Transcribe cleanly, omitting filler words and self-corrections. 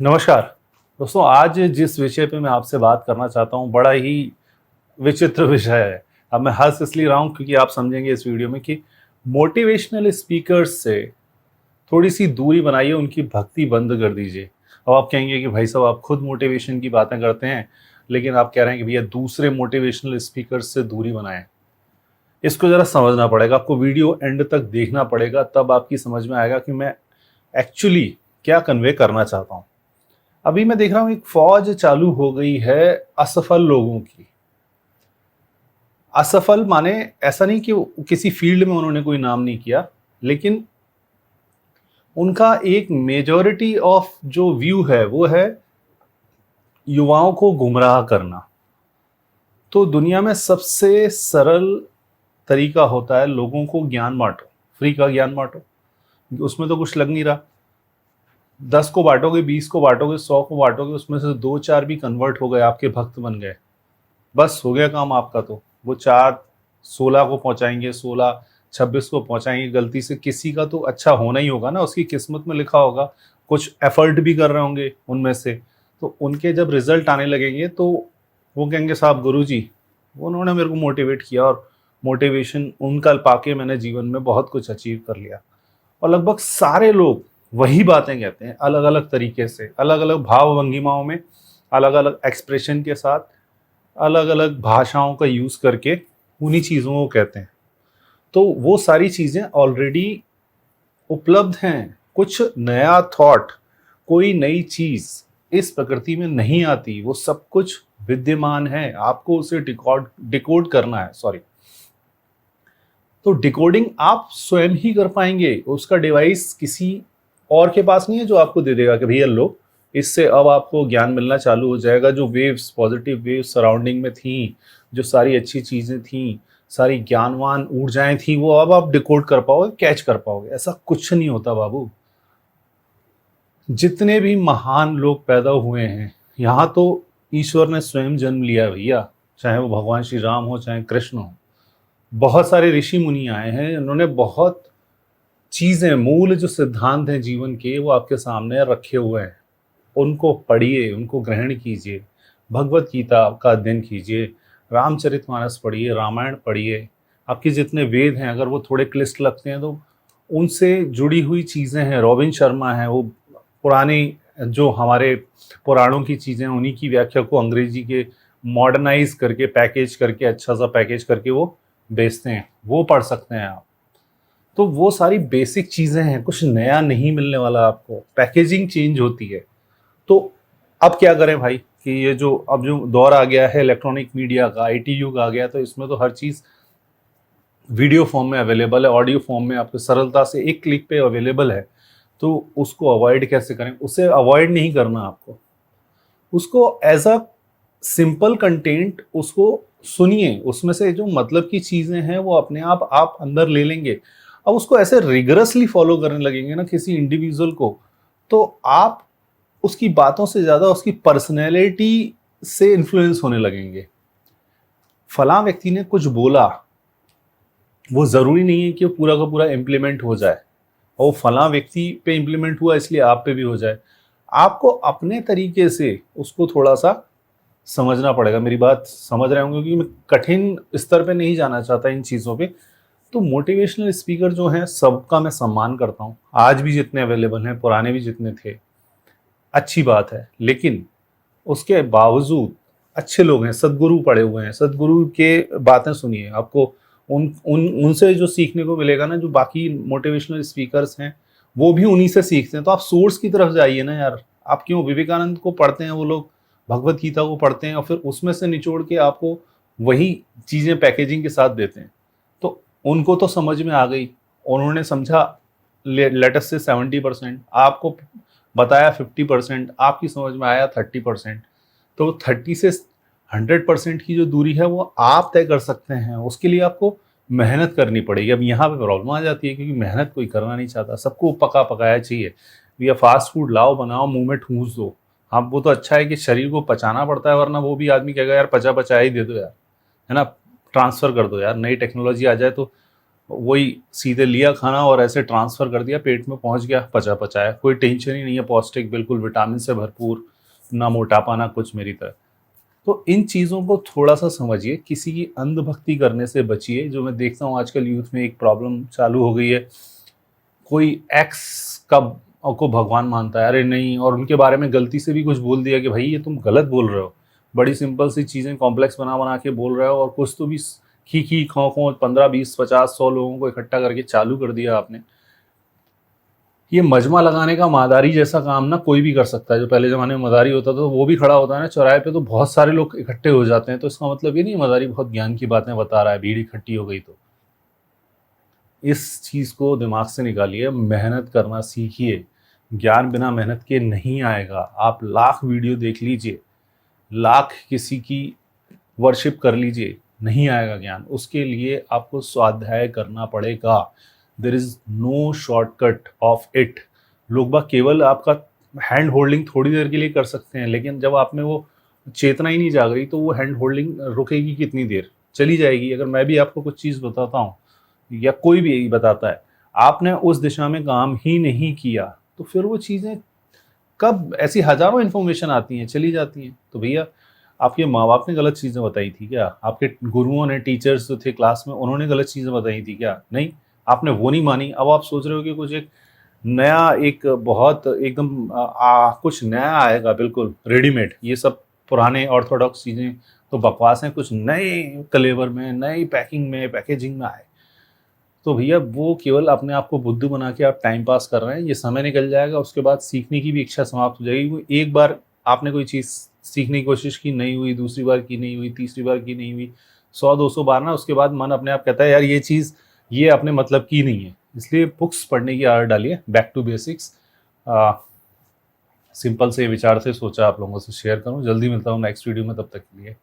नमस्कार दोस्तों। आज जिस विषय पे मैं आपसे बात करना चाहता हूँ बड़ा ही विचित्र विषय है। अब मैं हंस इसलिए रहा हूँ क्योंकि आप समझेंगे इस वीडियो में कि मोटिवेशनल स्पीकर्स से थोड़ी सी दूरी बनाइए, उनकी भक्ति बंद कर दीजिए। अब आप कहेंगे कि भाई साहब आप खुद मोटिवेशन की बातें करते हैं, लेकिन आप कह रहे हैं कि भैया दूसरे मोटिवेशनल स्पीकर्स से दूरी बनाएं। इसको ज़रा समझना पड़ेगा, आपको वीडियो एंड तक देखना पड़ेगा, तब आपकी समझ में आएगा कि मैं एक्चुअली क्या कन्वे करना चाहता हूँ। अभी मैं देख रहा हूं एक फौज चालू हो गई है असफल लोगों की। असफल माने ऐसा नहीं कि किसी फील्ड में उन्होंने कोई नाम नहीं किया, लेकिन उनका एक मेजॉरिटी ऑफ जो व्यू है वो है युवाओं को गुमराह करना। तो दुनिया में सबसे सरल तरीका होता है लोगों को ज्ञान बांटो, फ्री का ज्ञान बांटो। उसमें तो कुछ लग नहीं रहा। 10 को बांटोगे, 20 को बांटोगे, 100 को बांटोगे, उसमें से 2-4 भी कन्वर्ट हो गए, आपके भक्त बन गए, बस हो गया काम आपका। तो वो 4 16 को पहुंचाएंगे, 16 26 को पहुंचाएंगे। गलती से किसी का तो अच्छा होना ही होगा ना, उसकी किस्मत में लिखा होगा, कुछ एफर्ट भी कर रहे होंगे उनमें से। तो उनके जब रिजल्ट आने लगेंगे तो वो कहेंगे साहब गुरुजी उन्होंने मेरे को मोटिवेट किया, और मोटिवेशन उनका पाके मैंने जीवन में बहुत कुछ अचीव कर लिया। और लगभग सारे लोग वही बातें कहते हैं, अलग अलग तरीके से, अलग अलग भाव भंगिमाओं में, अलग अलग एक्सप्रेशन के साथ, अलग अलग भाषाओं का यूज करके उन्हीं चीजों को कहते हैं। तो वो सारी चीजें ऑलरेडी उपलब्ध हैं। कुछ नया थॉट, कोई नई चीज इस प्रकृति में नहीं आती, वो सब कुछ विद्यमान है, आपको उसे डिकोड डिकोड करना है। सॉरी, तो डिकोडिंग आप स्वयं ही कर पाएंगे। उसका डिवाइस किसी और के पास नहीं है जो आपको दे देगा कि भैया लो, इससे अब आपको ज्ञान मिलना चालू हो जाएगा। जो वेव्स, पॉजिटिव वेव्स सराउंडिंग में थी, जो सारी अच्छी चीजें थी, सारी ज्ञानवान ऊर्जाएं थी, वो अब आप डिकोड कर पाओगे, कैच कर पाओगे। ऐसा कुछ नहीं होता बाबू। जितने भी महान लोग पैदा हुए हैं यहाँ, तो ईश्वर ने स्वयं जन्म लिया भैया। चाहे वो भगवान श्री राम हो, चाहे कृष्ण हो, बहुत सारे ऋषि मुनि आए हैं, उन्होंने बहुत चीजें, मूल जो सिद्धांत हैं जीवन के, वो आपके सामने रखे हुए हैं। उनको पढ़िए, उनको ग्रहण कीजिए। भगवत गीता का अध्ययन कीजिए, रामचरितमानस पढ़िए, रामायण पढ़िए। आपके जितने वेद हैं अगर वो थोड़े क्लिष्ट लगते हैं तो उनसे जुड़ी हुई चीज़ें हैं। रॉबिन शर्मा है, वो पुरानी जो हमारे पुराणों की चीज़ें हैं उन्हीं की व्याख्या को अंग्रेजी के मॉडर्नाइज करके, पैकेज करके, अच्छा सा पैकेज करके वो बेचते हैं, वो पढ़ सकते हैं आप। तो वो सारी बेसिक चीज़ें हैं, कुछ नया नहीं मिलने वाला आपको, पैकेजिंग चेंज होती है। तो अब क्या करें भाई कि ये जो अब जो दौर आ गया है इलेक्ट्रॉनिक मीडिया का, आईटी युग आ गया, तो इसमें तो हर चीज़ वीडियो फॉर्म में अवेलेबल है, ऑडियो फॉर्म में आपको सरलता से एक क्लिक पे अवेलेबल है। तो उसको अवॉइड कैसे करें? उसे अवॉइड नहीं करना आपको, उसको एज अ सिंपल कंटेंट उसको सुनिए। उसमें से जो मतलब की चीज़ें हैं वो अपने आप अंदर ले लेंगे। अब उसको ऐसे रिगरसली फॉलो करने लगेंगे ना किसी इंडिविजुअल को, तो आप उसकी बातों से ज़्यादा उसकी पर्सनैलिटी से इन्फ्लुएंस होने लगेंगे। फलां व्यक्ति ने कुछ बोला, वो ज़रूरी नहीं है कि वो पूरा का पूरा इम्प्लीमेंट हो जाए, और वो फलां व्यक्ति पे इम्प्लीमेंट हुआ इसलिए आप पे भी हो जाए। आपको अपने तरीके से उसको थोड़ा सा समझना पड़ेगा। मेरी बात समझ रहे होंगे क्योंकि मैं कठिन स्तर पे नहीं जाना चाहता इन चीज़ों पे। तो मोटिवेशनल स्पीकर जो हैं सबका मैं सम्मान करता हूँ, आज भी जितने अवेलेबल हैं, पुराने भी जितने थे, अच्छी बात है। लेकिन उसके बावजूद अच्छे लोग हैं, सदगुरु पड़े हुए हैं, सदगुरु के बातें सुनिए। आपको उन उन उनसे जो सीखने को मिलेगा ना, जो बाकी मोटिवेशनल स्पीकर्स हैं वो भी उन्हीं से सीखते हैं। तो आप सोर्स की तरफ जाइए ना यार। आप क्यों विवेकानंद को पढ़ते हैं, वो लोग भगवत गीता को पढ़ते हैं और फिर उसमें से निचोड़ के आपको वही चीज़ें पैकेजिंग के साथ देते हैं। तो उनको तो समझ में आ गई, उन्होंने समझा, लेटेस्ट से 70%, आपको बताया 50%, आपकी समझ में आया 30%। तो 30 से 100% की जो दूरी है वो आप तय कर सकते हैं। उसके लिए आपको मेहनत करनी पड़ेगी। अब यहाँ पे प्रॉब्लम आ जाती है क्योंकि मेहनत कोई करना नहीं चाहता, सबको पका पकाया चाहिए। भैया फास्ट फूड लाओ, बनाओ, मुंह में ठूंस दो। हाँ, वो तो अच्छा है कि शरीर को पचाना पड़ता है, वरना वो भी आदमी कहेगा यार पचा पचाया ही दे दो यार, है ना, ट्रांसफर कर दो यार। नई टेक्नोलॉजी आ जाए तो वही सीधे लिया खाना और ऐसे ट्रांसफ़र कर दिया, पेट में पहुंच गया, पचा पचाया, कोई टेंशन ही नहीं है, पौष्टिक बिल्कुल, विटामिन से भरपूर, ना मोटापा ना कुछ मेरी तरह। तो इन चीज़ों को थोड़ा-सा समझिए, किसी की अंधभक्ति करने से बचिए। जो मैं देखता हूँ आजकल यूथ में एक प्रॉब्लम चालू हो गई है, कोई एक्स का को भगवान मानता है, अरे नहीं, और उनके बारे में गलती से भी कुछ बोल दिया कि भाई ये तुम गलत बोल रहे हो। बड़ी सिंपल सी चीज़ें कॉम्प्लेक्स बना-बना के बोल रहे हो, और कुछ तो भी खी-खी, खौं-खौं 15, 20, 50, 100 लोगों को इकट्ठा करके चालू कर दिया आपने। ये मजमा लगाने का मादारी जैसा काम ना कोई भी कर सकता है। जो पहले ज़माने में मदारी होता था तो वो भी खड़ा होता है ना चौराहे पे, तो बहुत सारे लोग इकट्ठे हो जाते हैं। तो इसका मतलब ये नहीं मदारी बहुत ज्ञान की बातें बता रहा है, भीड़ इकट्ठी हो गई तो। इस चीज़ को दिमाग से निकालिए, मेहनत करना सीखिए। ज्ञान बिना मेहनत के नहीं आएगा। आप लाख वीडियो देख लीजिए, लाख किसी की वर्शिप कर लीजिए, नहीं आएगा ज्ञान। उसके लिए आपको स्वाध्याय करना पड़ेगा। There is no shortcut of it. लोग बाग केवल आपका हैंड होल्डिंग थोड़ी देर के लिए कर सकते हैं, लेकिन जब आप में वो चेतना ही नहीं जाग रही तो वो हैंड होल्डिंग रुकेगी कितनी देर, चली जाएगी। अगर मैं भी आपको कुछ चीज़ बताता हूँ या कोई भी यही बताता है, आपने उस दिशा में काम ही नहीं किया, तो फिर वो चीज़ें कब, ऐसी हज़ारों इन्फॉर्मेशन आती हैं, चली जाती हैं। तो भैया, आपके माँ-बाप ने गलत चीज़ें बताई थी क्या? आपके गुरुओं ने, टीचर्स जो थे क्लास में, उन्होंने गलत चीज़ें बताई थी क्या? नहीं, आपने वो नहीं मानी। अब आप सोच रहे हो कि कुछ एक नया, एक बहुत एकदम कुछ नया आएगा बिल्कुल रेडीमेड। ये सब पुराने ऑर्थोडॉक्स चीज़ें तो बकवास हैं, कुछ नए कलेवर में, नई पैकिंग में, पैकेजिंग में आए। तो भैया वो केवल अपने आप को बुद्धू बना के आप टाइम पास कर रहे हैं। ये समय निकल जाएगा, उसके बाद सीखने की भी इच्छा समाप्त हो जाएगी। वो एक बार आपने कोई चीज़ सीखने की कोशिश की, नहीं हुई, दूसरी बार की नहीं हुई, तीसरी बार की नहीं हुई, 100-200 बार ना, उसके बाद मन अपने आप कहता है यार ये चीज़, ये अपने मतलब की नहीं है। इसलिए बुक्स पढ़ने की आदत डालिए, बैक टू बेसिक्स। सिंपल से विचार से सोचा आप लोगों से शेयर करूँ। जल्दी मिलता हूँ नेक्स्ट वीडियो में, तब तक के लिए